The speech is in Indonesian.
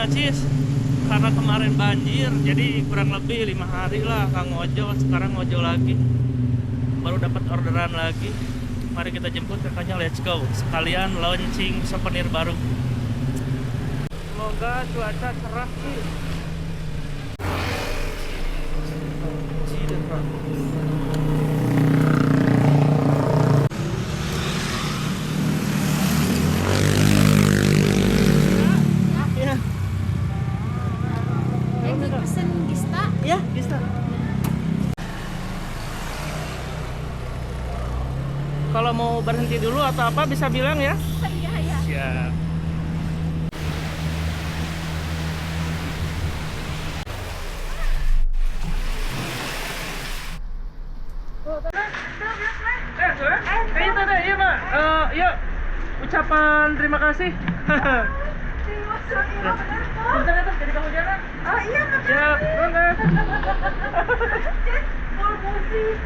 Cis, karena kemarin banjir, jadi kurang lebih 5 hari lah Kang ojol. Sekarang ojol lagi, baru dapat orderan lagi. Mari kita jemput kakaknya, let's go. Sekalian launching souvenir baru. Semoga cuaca cerah sih. Ini pesen Gista. Ya, bisa. Kalau mau berhenti dulu atau apa bisa bilang ya. Iya, ya. Siap. Itu deh, iya Mak. Yuk, ucapan terima kasih. Bentar ya, jadi kamu jalan. Oh iya, Siap,